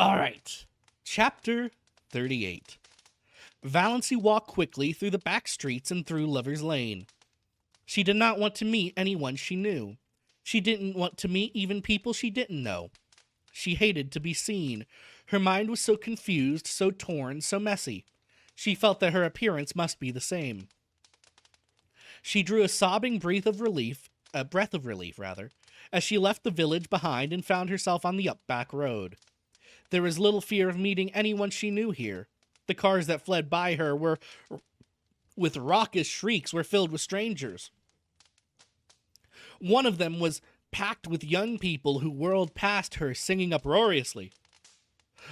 All right. Chapter 38. Valancy walked quickly through the back streets and through Lover's Lane. She did not want to meet anyone she knew. She didn't want to meet even people she didn't know. She hated to be seen. Her mind was so confused, so torn, so messy. She felt that her appearance must be the same. She drew a sobbing breath of relief, as she left the village behind and found herself on the up-back road. There was little fear of meeting anyone she knew here. The cars that fled by her with raucous shrieks were filled with strangers. One of them was packed with young people who whirled past her, singing uproariously.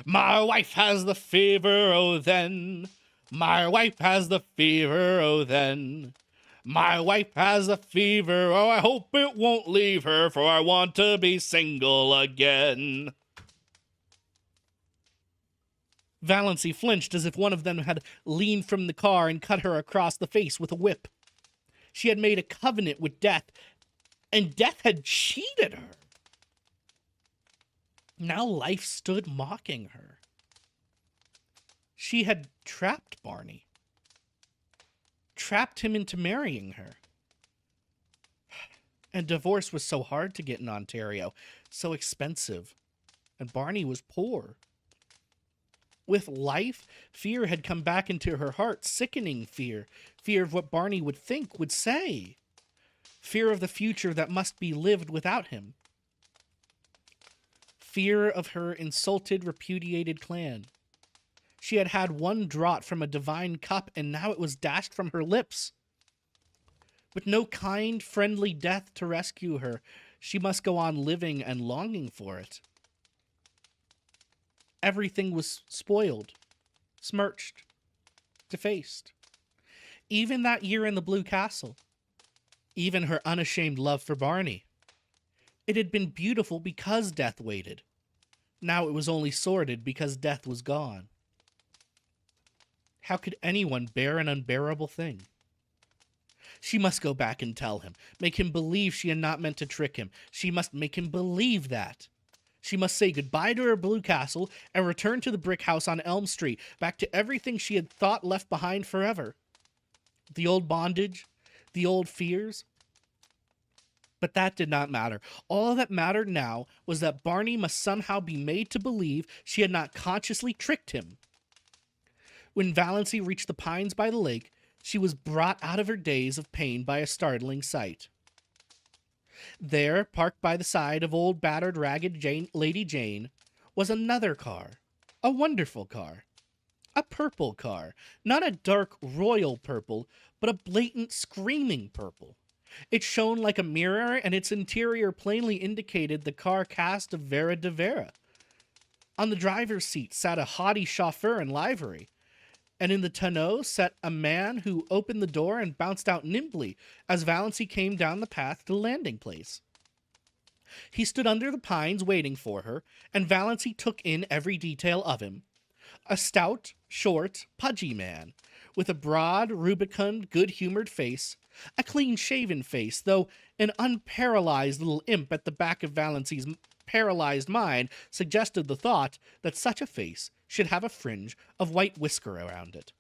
My wife has the fever, oh then. My wife has the fever, oh then. My wife has the fever, oh I hope it won't leave her, for I want to be single again. Valancy flinched as if one of them had leaned from the car and cut her across the face with a whip. She had made a covenant with death, and death had cheated her. Now life stood mocking her. She had trapped Barney. Trapped him into marrying her. And divorce was so hard to get in Ontario, so expensive. And Barney was poor. With life, fear had come back into her heart, sickening fear. Fear of what Barney would think, would say. Fear of the future that must be lived without him. Fear of her insulted, repudiated clan. She had had one draught from a divine cup, and now it was dashed from her lips. With no kind, friendly death to rescue her, she must go on living and longing for it. Everything was spoiled, smirched, defaced. Even that year in the Blue Castle. Even her unashamed love for Barney. It had been beautiful because death waited. Now it was only sordid because death was gone. How could anyone bear an unbearable thing? She must go back and tell him, make him believe she had not meant to trick him. She must make him believe that. She must say goodbye to her Blue Castle and return to the brick house on Elm Street, back to everything she had thought left behind forever. The old bondage, the old fears. But that did not matter. All that mattered now was that Barney must somehow be made to believe she had not consciously tricked him. When Valancy reached the pines by the lake, she was brought out of her daze of pain by a startling sight. There, parked by the side of old battered ragged Lady Jane, was another car. A wonderful car. A purple car. Not a dark royal purple, but a blatant screaming purple. It shone like a mirror, and its interior plainly indicated the car cast of Vera de Vera. On the driver's seat sat a haughty chauffeur in livery, and in the tonneau sat a man who opened the door and bounced out nimbly as Valancy came down the path to the landing place. He stood under the pines waiting for her, and Valancy took in every detail of him. A stout, short, pudgy man, with a broad, rubicund, good-humored face, a clean-shaven face, though an unparalyzed little imp at the back of Valancy's paralyzed mind suggested the thought that such a face should have a fringe of white whisker around it.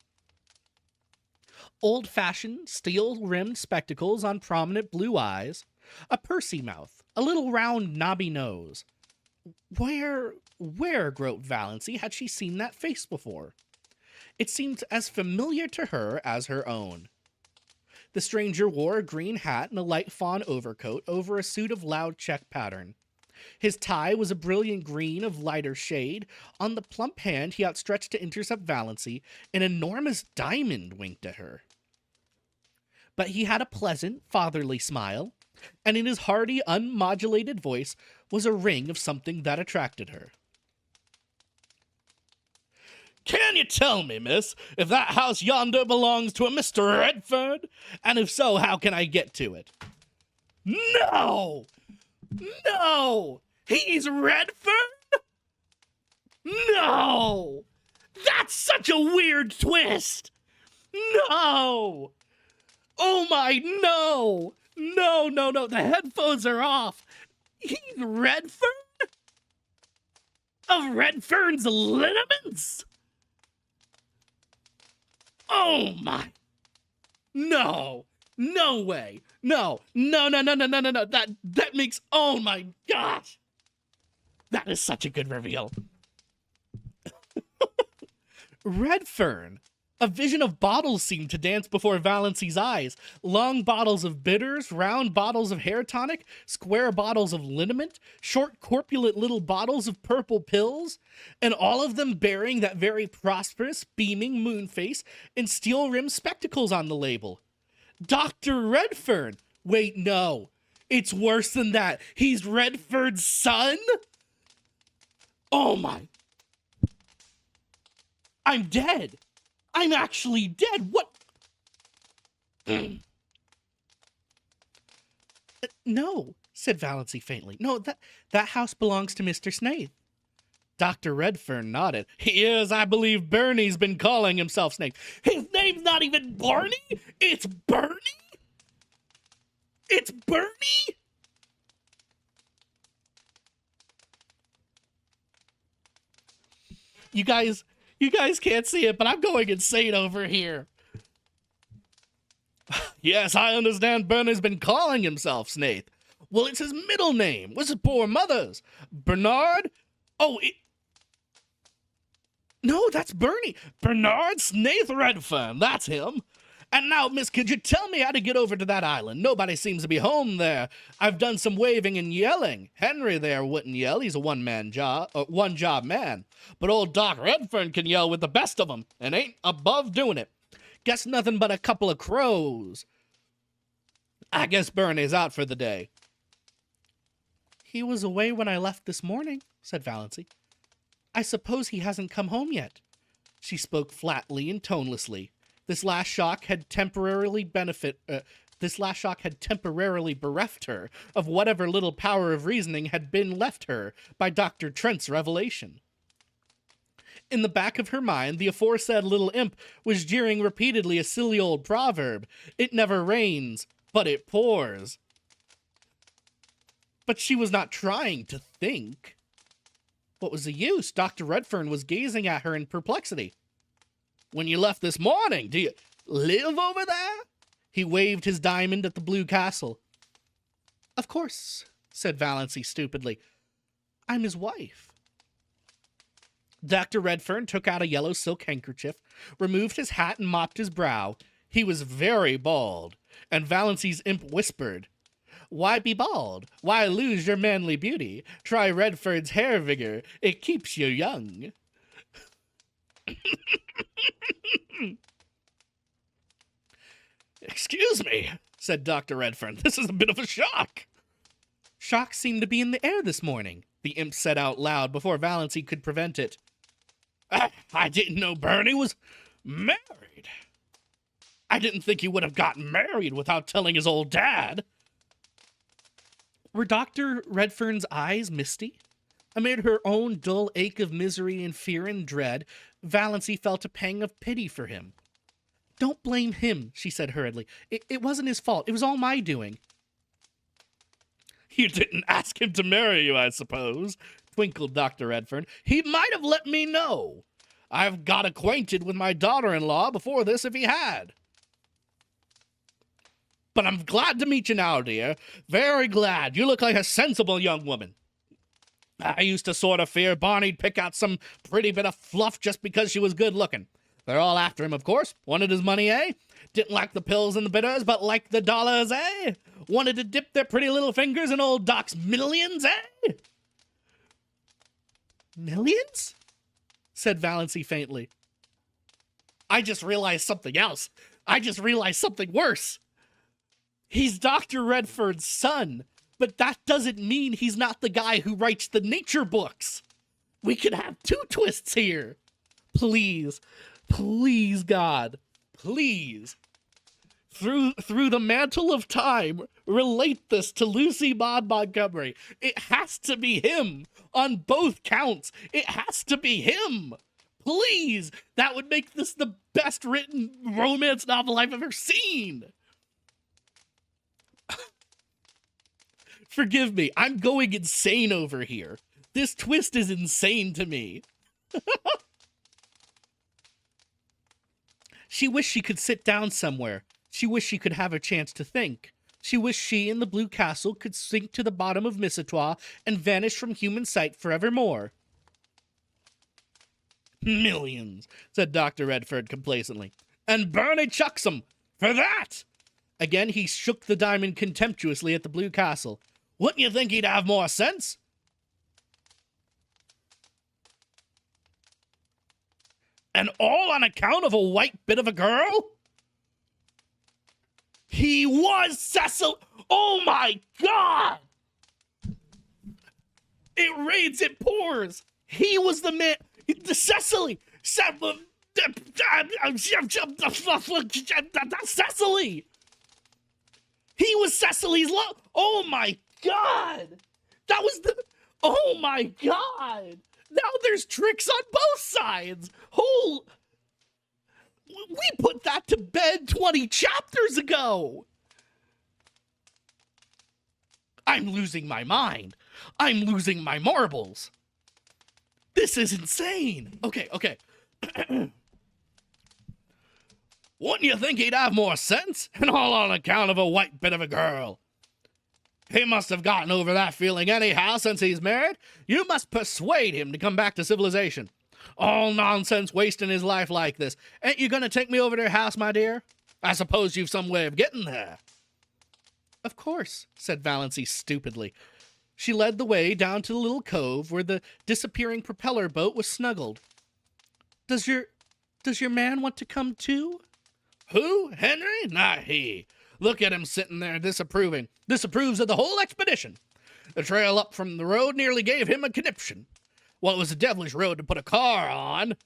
Old-fashioned, steel-rimmed spectacles on prominent blue eyes, a pursy mouth, a little round knobby nose. Where, groped Valancy, had she seen that face before? It seemed as familiar to her as her own. The stranger wore a green hat and a light fawn overcoat over a suit of loud check pattern. His tie was a brilliant green of lighter shade. On the plump hand he outstretched to intercept Valancy, an enormous diamond winked at her. But he had a pleasant, fatherly smile, and in his hearty, unmodulated voice was a ring of something that attracted her. Can you tell me, miss, if that house yonder belongs to a Mr. Redfern? And if so, how can I get to it? No! No! He's Redfern? No! That's such a weird twist! No! Oh my, no! No, the headphones are off! He's Redfern? of Redfern's lineaments? Oh my. No. No way. No. No. That makes, oh my gosh. That is such a good reveal. Redfern. A vision of bottles seemed to dance before Valancy's eyes. Long bottles of bitters, round bottles of hair tonic, square bottles of liniment, short corpulent little bottles of purple pills, and all of them bearing that very prosperous, beaming moon face and steel-rimmed spectacles on the label. Dr. Redfern! Wait, no. It's worse than that. He's Redfern's son? Oh my. I'm dead. I'm actually dead. What? No, said Valancy faintly. No, that house belongs to Mr. Snaith. Dr. Redfern nodded. Yes, I believe Bernie's been calling himself Snaith. His name's not even Barney. It's Bernie? It's Bernie? You guys can't see it, but I'm going insane over here. Yes, I understand Bernard's been calling himself Snaith. Well, it's his middle name. What's his poor mother's? Bernard? No, that's Bernie. Bernard Snaith Redfern. That's him. And now, miss, could you tell me how to get over to that island? Nobody seems to be home there. I've done some waving and yelling. Henry there wouldn't yell. He's a one-job man. But old Doc Redfern can yell with the best of them and ain't above doing it. Guess nothing but a couple of crows. I guess Bernie's out for the day. He was away when I left this morning, said Valancy. I suppose he hasn't come home yet. She spoke flatly and tonelessly. This last shock had temporarily bereft her of whatever little power of reasoning had been left her by Dr. Trent's revelation. In the back of her mind, the aforesaid little imp was jeering repeatedly a silly old proverb. It never rains, but it pours. But she was not trying to think. What was the use? Dr. Redfern was gazing at her in perplexity. When you left this morning, do you live over there? He waved his diamond at the blue castle. Of course, said Valancy stupidly. I'm his wife. Dr. Redfern took out a yellow silk handkerchief, removed his hat and mopped his brow. He was very bald, and Valancy's imp whispered, Why be bald? Why lose your manly beauty? Try Redfern's hair vigor. It keeps you young. Excuse me, said Dr. Redfern. This is a bit of a shock. Shock seemed to be in the air this morning, the imp said out loud before Valancy could prevent it. I didn't know Bernie was married. I didn't think he would have gotten married without telling his old dad. Were Dr. Redfern's eyes misty? Amid her own dull ache of misery and fear and dread, Valancy felt a pang of pity for him. Don't blame him, she said hurriedly. It wasn't his fault. It was all my doing. You didn't ask him to marry you, I suppose, twinkled Dr. Redfern. He might have let me know. I've got acquainted with my daughter-in-law before this if he had. But I'm glad to meet you now, dear. Very glad. You look like a sensible young woman. I used to sort of fear Barney'd pick out some pretty bit of fluff just because she was good-looking. They're all after him, of course. Wanted his money, eh? Didn't like the pills and the bitters, but liked the dollars, eh? Wanted to dip their pretty little fingers in old Doc's millions, eh? Millions? Said Valancy faintly. I just realized something else. I just realized something worse. He's Dr. Redfern's son, but that doesn't mean he's not the guy who writes the nature books. We could have two twists here. Please, please, God, please. Through the mantle of time, relate this to Lucy Maud Montgomery. It has to be him on both counts. It has to be him. Please, that would make this the best written romance novel I've ever seen. Forgive me, I'm going insane over here. This twist is insane to me. She wished she could sit down somewhere. She wished she could have a chance to think. She wished she and the Blue Castle could sink to the bottom of Missatua and vanish from human sight forevermore. Millions, said Dr. Redfern complacently. And Bernie chucks 'em for that. Again, he shook the diamond contemptuously at the Blue Castle. Wouldn't you think he'd have more sense? And all on account of a white bit of a girl? He was Cecil. Oh my God! It rains, it pours. He was the man. The Cecily. Cecily. He was Cecily's love. Oh my God! That was the. Oh my God! Now there's tricks on both sides. We put that to bed 20 chapters ago. I'm losing my mind. I'm losing my marbles. This is insane. Okay. Wouldn't you think he'd have more sense? And all on account of a white bit of a girl. He must have gotten over that feeling anyhow since he's married. You must persuade him to come back to civilization. All nonsense wasting his life like this. Ain't you going to take me over to your house, my dear? I suppose you've some way of getting there. Of course, said Valancy stupidly. She led the way down to the little cove where the disappearing propeller boat was snuggled. Does your man want to come too? Who? Henry? Not he. Look at him sitting there disapproving. Disapproves of the whole expedition. The trail up from the road nearly gave him a conniption. Well, it was a devilish road to put a car on.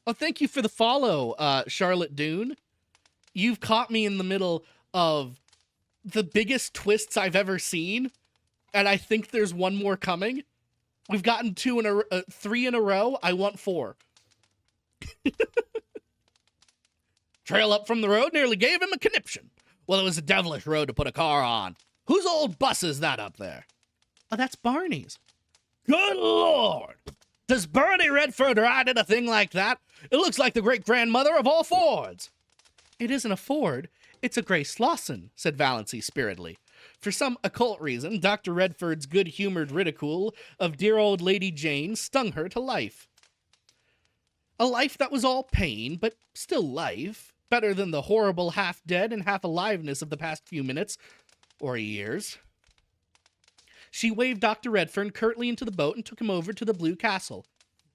Oh, thank you for the follow, Charlotte Dune. You've caught me in the middle of the biggest twists I've ever seen, and I think there's one more coming. We've gotten 3 in a row. I want 4. Trail up from the road nearly gave him a conniption. Well, it was a devilish road to put a car on. Whose old bus is that up there? Oh, that's Barney's. Good Lord! Does Bernie Redfern ride in a thing like that? It looks like the great-grandmother of all Fords. It isn't a Ford. It's a Grace Lawson, said Valancy spiritedly. For some occult reason, Dr. Redford's good-humored ridicule of dear old Lady Jane stung her to life. A life that was all pain, but still life. Better than the horrible half-dead and half-aliveness of the past few minutes, or years. She waved Dr. Redfern curtly into the boat and took him over to the Blue Castle.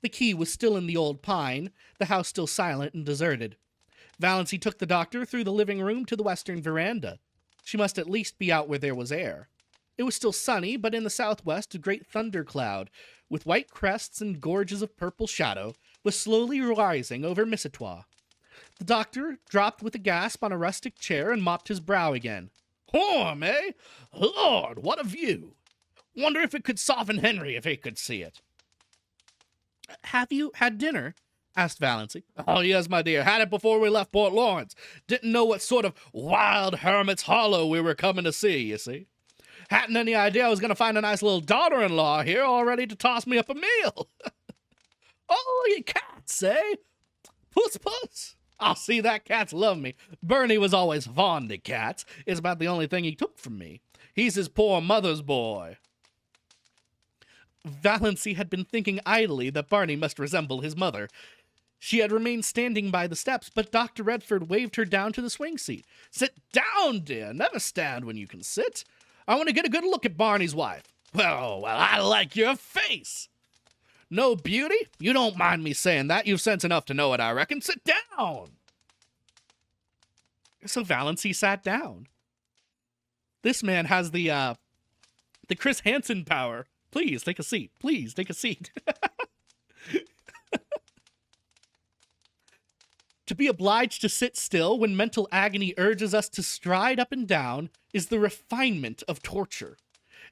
The key was still in the old pine, the house still silent and deserted. Valancy took the doctor through the living room to the western veranda. She must at least be out where there was air. It was still sunny, but in the southwest a great thundercloud, with white crests and gorges of purple shadow, was slowly rising over Missatua. The doctor dropped with a gasp on a rustic chair and mopped his brow again. Warm, eh? Lord, what a view! Wonder if it could soften Henry if he could see it. Have you had dinner? Asked Valancy. Oh, yes, my dear. Had it before we left Port Lawrence. Didn't know what sort of wild hermit's hollow we were coming to see, you see. Hadn't any idea I was going to find a nice little daughter-in-law here all ready to toss me up a meal. Oh, you cats, eh? Puss. I'll see that cats love me. Bernie was always fond of cats. It's about the only thing he took from me. He's his poor mother's boy. Valancy had been thinking idly that Barney must resemble his mother. She had remained standing by the steps, but Dr. Redfern waved her down to the swing seat. Sit down, dear. Never stand when you can sit. I want to get a good look at Barney's wife. Well, I like your face. No beauty? You don't mind me saying that. You've sense enough to know it, I reckon. Sit down. So Valancy sat down. This man has the Chris Hansen power. Please take a seat. Please take a seat. To be obliged to sit still when mental agony urges us to stride up and down is the refinement of torture.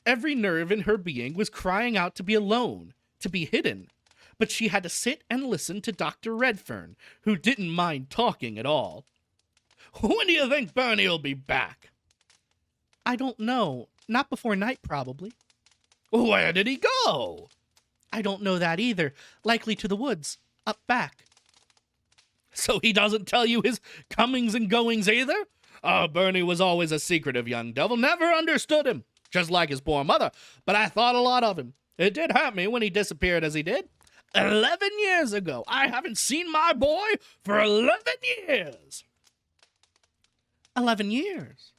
Every nerve in her being was crying out to be alone, to be hidden, but she had to sit and listen to Dr. Redfern, who didn't mind talking at all. When do you think Bernie will be back? I don't know. Not before night, probably. Where did he go? I don't know that either. Likely to the woods, up back. So he doesn't tell you his comings and goings either? Oh, Bernie was always a secretive young devil. Never understood him. Just like his poor mother. But I thought a lot of him. It did hurt me when he disappeared as he did. 11 years ago. I haven't seen my boy for 11 years. 11 years?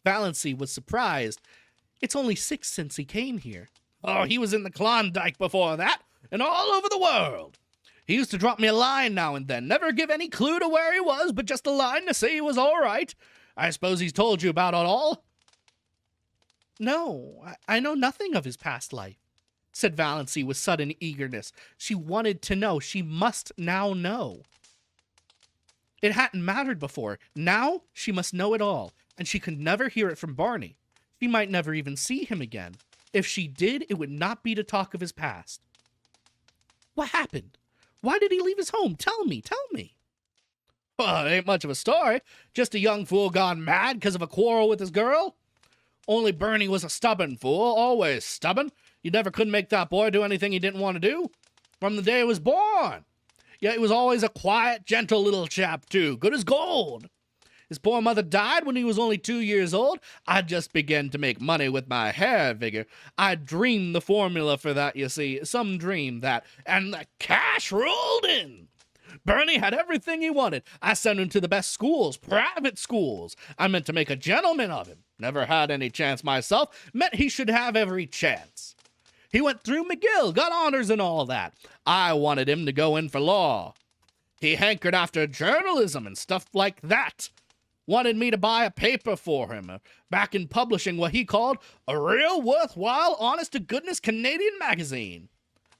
Valancy was surprised. It's only 6 since he came here. Oh, he was in the Klondike before that, and all over the world. He used to drop me a line now and then, never give any clue to where he was, but just a line to say he was all right. I suppose he's told you about it all? No, I know nothing of his past life, said Valancy with sudden eagerness. She wanted to know. She must now know. It hadn't mattered before. Now she must know it all, and she could never hear it from Barney. She might never even see him again. If she did, it would not be to talk of his past. What happened? Why did he leave his home? Tell me. Well, it ain't much of a story. Just a young fool gone mad because of a quarrel with his girl. Only Bernie was a stubborn fool, always stubborn. You never could make that boy do anything he didn't want to do. From the day he was born. Yet he was always a quiet, gentle little chap, too. Good as gold. His poor mother died when he was only 2 years old. I just began to make money with my hair vigor. I dreamed the formula for that, you see. Some dream that. And the cash rolled in. Bernie had everything he wanted. I sent him to the best schools, private schools. I meant to make a gentleman of him. Never had any chance myself. Meant he should have every chance. He went through McGill, got honors and all that. I wanted him to go in for law. He hankered after journalism and stuff like that. Wanted me to buy a paper for him, back in publishing what he called a real worthwhile, honest-to-goodness Canadian magazine.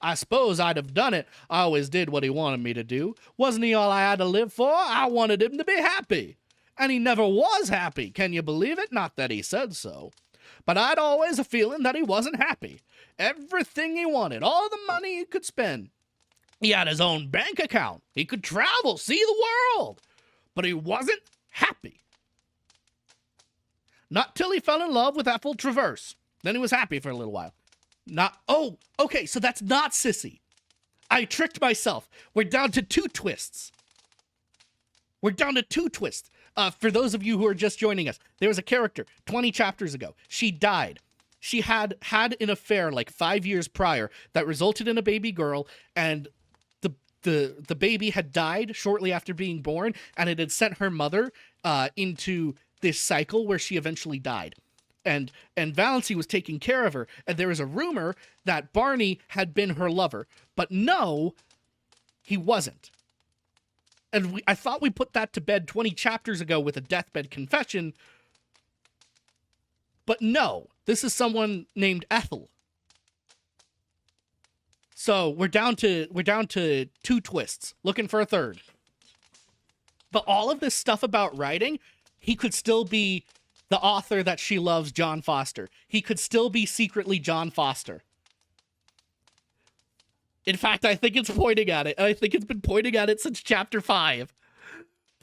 I suppose I'd have done it. I always did what he wanted me to do. Wasn't he all I had to live for? I wanted him to be happy. And he never was happy. Can you believe it? Not that he said so. But I'd always a feeling that he wasn't happy. Everything he wanted, all the money he could spend. He had his own bank account. He could travel, see the world. But he wasn't happy. Not till he fell in love with Ethel Traverse. Then he was happy for a little while. Oh, okay, so that's not Sissy. I tricked myself. We're down to 2 twists. For those of you who are just joining us, there was a character 20 chapters ago. She died. She had an affair like 5 years prior that resulted in a baby girl, and the baby had died shortly after being born, and it had sent her mother into this cycle where she eventually died. And Valancy was taking care of her, and there was a rumor that Barney had been her lover, but no, he wasn't. And I thought we put that to bed 20 chapters ago with a deathbed confession, but no, this is someone named Ethel. So we're down to 2 twists, looking for a third. But all of this stuff about writing, he could still be the author that she loves, John Foster. He could still be secretly John Foster. In fact, I think it's pointing at it. I think it's been pointing at it since chapter 5.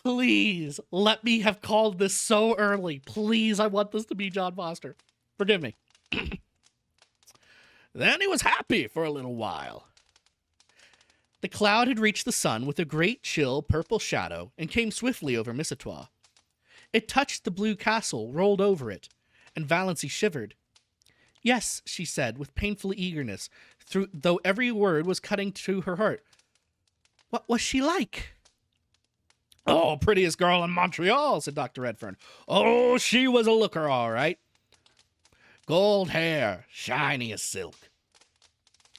Please, let me have called this so early. Please, I want this to be John Foster. Forgive me. Then he was happy for a little while. The cloud had reached the sun with a great chill purple shadow and came swiftly over Missatua. It touched the blue castle, rolled over it, and Valancy shivered. Yes, she said, with painful eagerness, though every word was cutting to her heart. What was she like? Oh, prettiest girl in Montreal, said Dr. Redfern. Oh, she was a looker, all right. Gold hair, shiny as silk.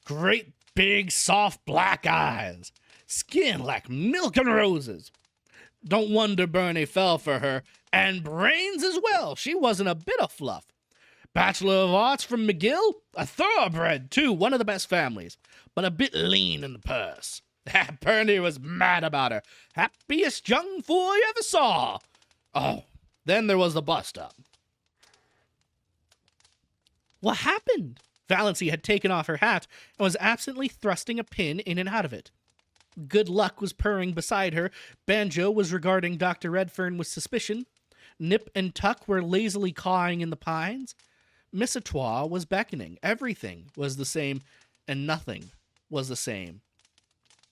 Great big, soft black eyes. Skin like milk and roses. Don't wonder Bernie fell for her. And brains as well. She wasn't a bit of fluff. Bachelor of Arts from McGill. A thoroughbred, too. One of the best families. But a bit lean in the purse. Bernie was mad about her. Happiest young fool you ever saw. Oh, then there was the bust-up. What happened? Valancy had taken off her hat and was absently thrusting a pin in and out of it. Good Luck was purring beside her. Banjo was regarding Dr. Redfern with suspicion. Nip and Tuck were lazily cawing in the pines. Miss Etoile was beckoning. Everything was the same, and nothing was the same.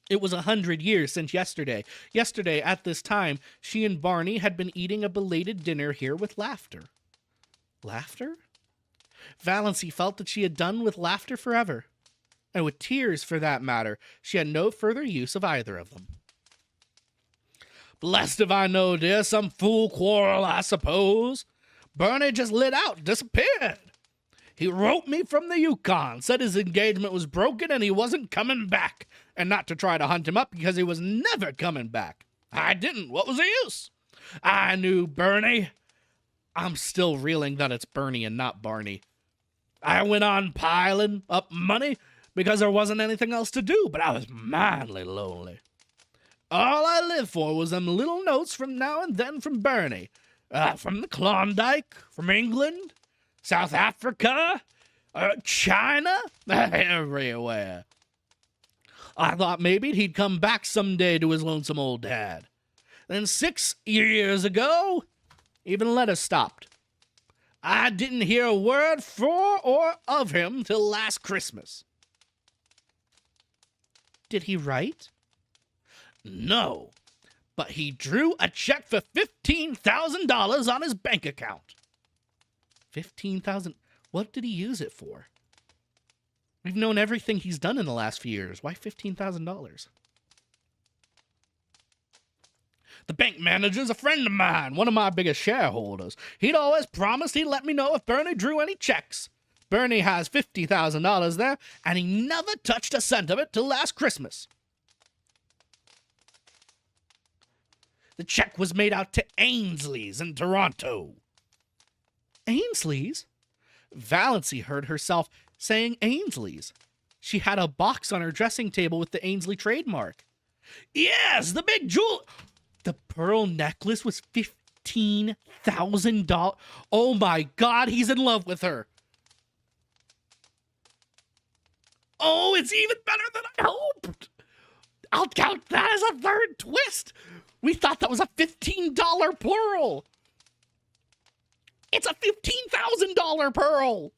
It was 100 years since yesterday. Yesterday, at this time, she and Barney had been eating a belated dinner here with laughter. Laughter? Valancy felt that she had done with laughter forever. And with tears, for that matter, she had no further use of either of them. Blessed if I know, dear, some fool quarrel, I suppose. Bernie just lit out, disappeared. He wrote me from the Yukon, said his engagement was broken and he wasn't coming back, and not to try to hunt him up because he was never coming back. I didn't. What was the use? I knew Bernie. I'm still reeling that it's Bernie and not Barney. I went on piling up money because there wasn't anything else to do, but I was madly lonely. All I lived for was them little notes from now and then from Bernie. From the Klondike, from England, South Africa, China, everywhere. I thought maybe he'd come back someday to his lonesome old dad. Then 6 years ago, even letters stopped. I didn't hear a word for or of him till last Christmas. Did he write? No, but he drew a check for $15,000 on his bank account. 15,000. What did he use it for? We've known everything he's done in the last few years. Why $15,000? The bank manager's a friend of mine, one of my biggest shareholders. He'd always promised he'd let me know if Bernie drew any checks. Bernie has $50,000 there, and he never touched a cent of it till last Christmas. The check was made out to Ainsley's in Toronto. Ainsley's? Valancy heard herself saying Ainsley's. She had a box on her dressing table with the Ainsley trademark. Yes, the big jewel. The pearl necklace was $15,000. Oh my God, he's in love with her. Oh, it's even better than I hoped. I'll count that as a third twist. We thought that was a $15 pearl. It's a $15,000 pearl.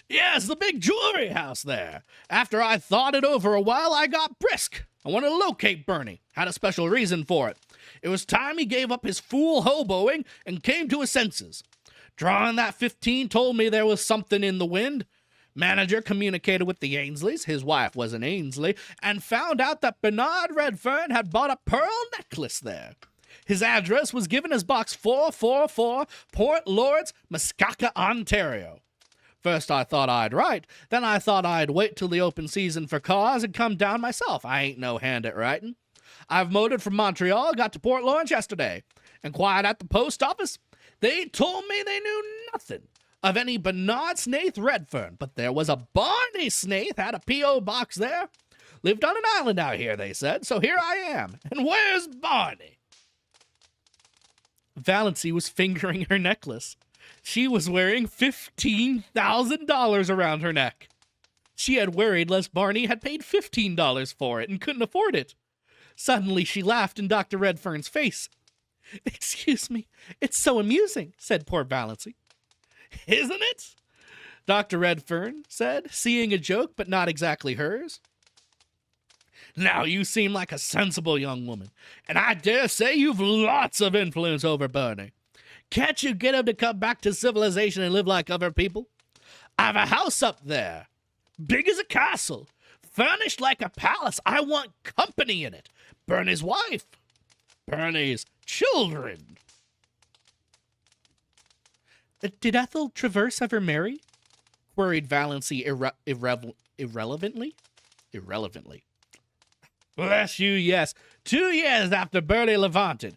Yes, the big jewelry house there. After I thought it over a while, I got brisk. I wanted to locate Bernie. Had a special reason for it. It was time he gave up his fool hoboing and came to his senses. Drawing that 15 told me there was something in the wind. Manager communicated with the Ainsleys, his wife was an Ainsley, and found out that Bernard Redfern had bought a pearl necklace there. His address was given as Box 444, Port Lords, Muskoka, Ontario. First I thought I'd write, then I thought I'd wait till the open season for cars and come down myself. I ain't no hand at writing. I've motored from Montreal, got to Port Lawrence yesterday. Inquired at the post office. They told me they knew nothing of any Bernard Snaith Redfern, but there was a Barney Snaith, had a P.O. box there. Lived on an island out here, they said, so here I am. And where's Barney? Valancy was fingering her necklace. She was wearing $15,000 around her neck. She had worried lest Barney had paid $15 for it and couldn't afford it. Suddenly she laughed in Dr. Redfern's face. Excuse me, it's so amusing, said poor Valancy. Isn't it? Dr. Redfern said, seeing a joke but not exactly hers. Now you seem like a sensible young woman, and I dare say you've lots of influence over Bernie. Can't you get him to come back to civilization and live like other people? I've a house up there, big as a castle, furnished like a palace. I want company in it. Bernie's wife, Bernie's children. Did Ethel Traverse ever marry? Queried Valancy irrelevantly. Bless you, yes. 2 years after Bertie levanted.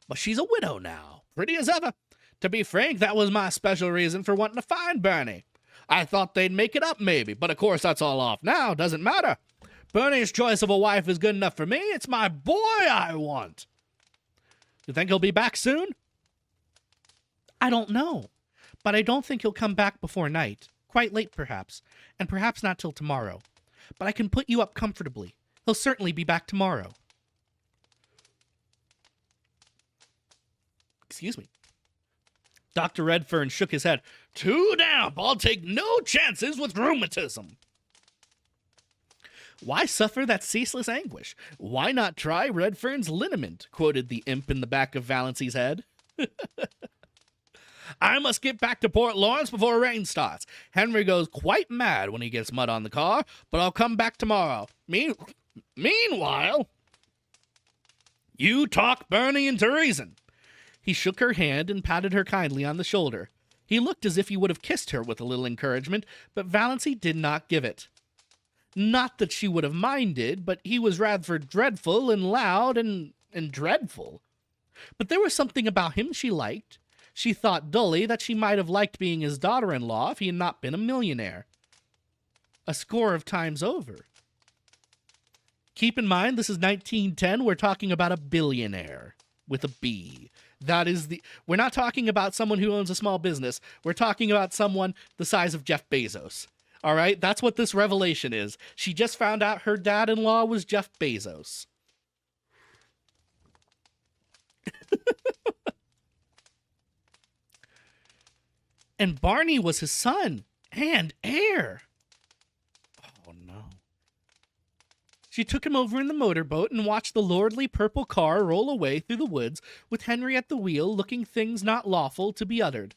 But she's a widow now, pretty as ever. To be frank, that was my special reason for wanting to find Bernie. I thought they'd make it up maybe, but of course that's all off now, doesn't matter. Bernie's choice of a wife is good enough for me. It's my boy I want. You think he'll be back soon? I don't know, but I don't think he'll come back before night. Quite late, perhaps, and perhaps not till tomorrow. But I can put you up comfortably. He'll certainly be back tomorrow. Excuse me. Dr. Redfern shook his head. Too damp. I'll take no chances with rheumatism. Why suffer that ceaseless anguish? Why not try Redfern's liniment? Quoted the imp in the back of Valancy's head. I must get back to Port Lawrence before rain starts. Henry goes quite mad when he gets mud on the car, but I'll come back tomorrow. Meanwhile, you talk Bernie into reason. He shook her hand and patted her kindly on the shoulder. He looked as if he would have kissed her with a little encouragement, but Valancy did not give it. Not that she would have minded, but he was rather dreadful and loud and dreadful. But there was something about him she liked. She thought dully that she might have liked being his daughter-in-law if he had not been a millionaire. A score of times over. Keep in mind, this is 1910. We're talking about a billionaire with a B. We're not talking about someone who owns a small business. We're talking about someone the size of Jeff Bezos. All right? That's what this revelation is. She just found out her dad-in-law was Jeff Bezos. And Barney was his son and heir. Oh, no. She took him over in the motorboat and watched the lordly purple car roll away through the woods with Henry at the wheel, looking things not lawful to be uttered.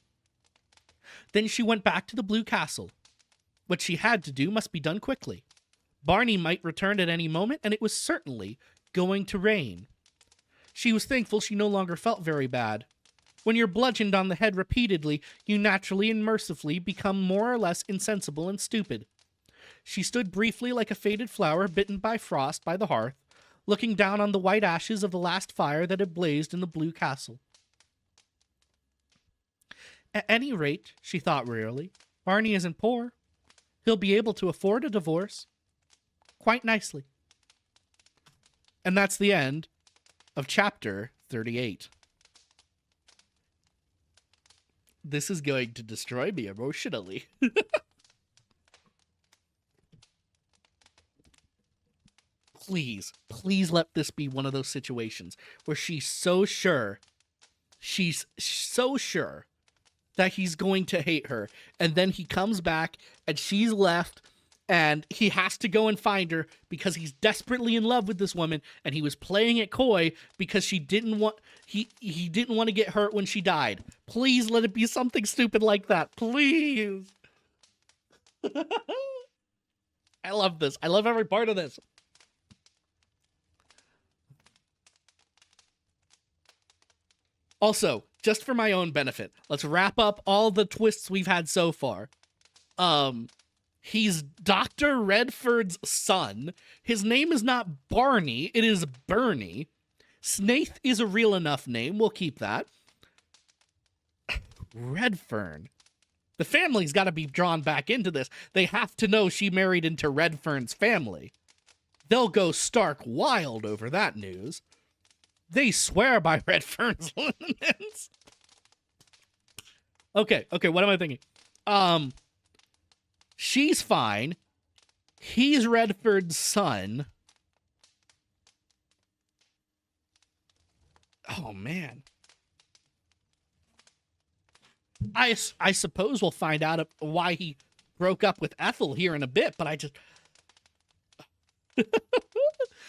Then she went back to the Blue Castle. What she had to do must be done quickly. Barney might return at any moment, and it was certainly going to rain. She was thankful she no longer felt very bad. When you're bludgeoned on the head repeatedly, you naturally and mercifully become more or less insensible and stupid. She stood briefly like a faded flower bitten by frost by the hearth, looking down on the white ashes of the last fire that had blazed in the Blue Castle. At any rate, she thought wearily, Barney isn't poor. He'll be able to afford a divorce. Quite nicely. And that's the end of chapter 38. This is going to destroy me emotionally. Please let this be one of those situations where she's so sure that he's going to hate her, and then he comes back and she's left and he has to go and find her because he's desperately in love with this woman, and he was playing it coy because he didn't want to get hurt when she died. Please let it be something stupid like that. Please. I love this. I love every part of this. Also, just for my own benefit, let's wrap up all the twists we've had so far. He's Dr. Redford's son. His name is not Barney, it is Bernie. Snaith is a real enough name, we'll keep that. Redfern. The family's got to be drawn back into this. They have to know she married into Redfern's family. They'll go stark wild over that news. They swear by Redfern's lineaments. Okay, what am I thinking? She's fine. He's Redford's son. Oh, man. I suppose we'll find out why he broke up with Ethel here in a bit, but I just...